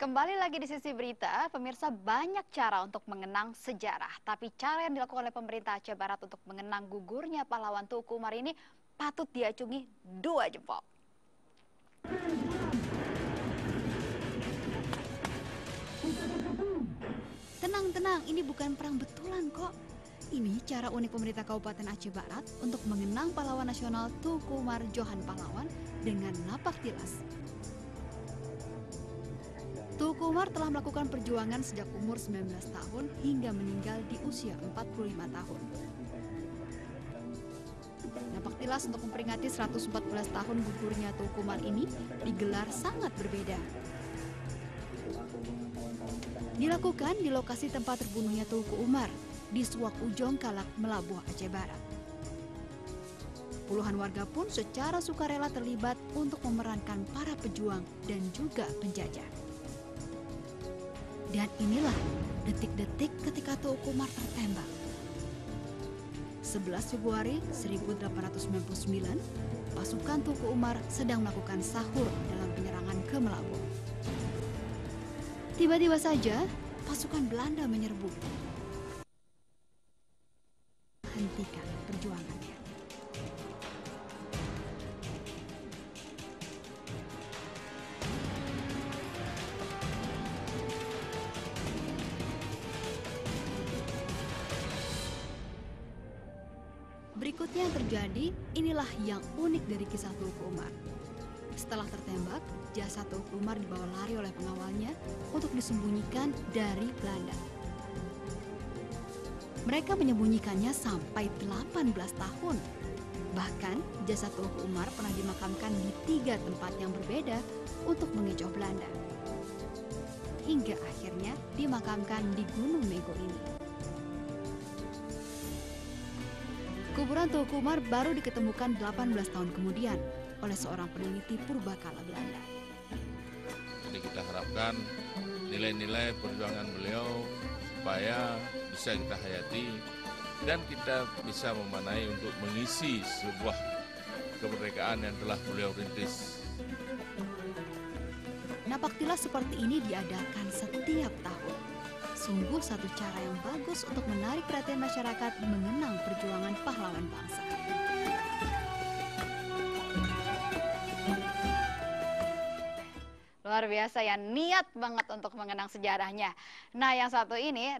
Kembali lagi di sisi berita, pemirsa, banyak cara untuk mengenang sejarah. Tapi cara yang dilakukan oleh pemerintah Aceh Barat untuk mengenang gugurnya pahlawan Tuku Umar ini patut diacungi 2 jempol. Tenang, ini bukan perang betulan kok. Ini cara unik pemerintah Kabupaten Aceh Barat untuk mengenang pahlawan nasional Tuku Umar Johan Pahlawan dengan napak tilas. Tuku Umar telah melakukan perjuangan sejak umur 19 tahun hingga meninggal di usia 45 tahun. Napak tilas untuk memperingati 114 tahun gugurnya Tuku Umar ini digelar sangat berbeda. Dilakukan di lokasi tempat terbunuhnya Tuku Umar, di Suak Ujong Kalak, Melabuh, Aceh Barat. Puluhan warga pun secara sukarela terlibat untuk memerankan para pejuang dan juga penjajah. Dan inilah detik-detik ketika Tuku Umar tertembak. 11 Februari 1899, pasukan Tuku Umar sedang melakukan sahur dalam penyerangan ke Melabuh. Tiba-tiba saja, pasukan Belanda menyerbu. Hentikan perjuangannya. Berikutnya yang terjadi, inilah yang unik dari kisah Tuku Umar. Setelah tertembak, jasad Tuku Umar dibawa lari oleh pengawalnya untuk disembunyikan dari Belanda. Mereka menyembunyikannya sampai 18 tahun. Bahkan, jasad Tuku Umar pernah dimakamkan di 3 tempat yang berbeda untuk mengecoh Belanda. Hingga akhirnya dimakamkan di Gunung Mego ini. Kuburan Tuku Umar baru diketemukan 18 tahun kemudian oleh seorang peneliti purbakala Belanda. Jadi kita harapkan nilai-nilai perjuangan beliau supaya bisa kita hayati dan kita bisa memanai untuk mengisi sebuah kemerdekaan yang telah beliau rintis. Napak tilas seperti ini diadakan setiap tahun. Sungguh satu cara yang bagus untuk menarik perhatian masyarakat mengenang perjuangan pahlawan bangsa. Luar biasa ya, niat banget untuk mengenang sejarahnya. Nah, yang satu ini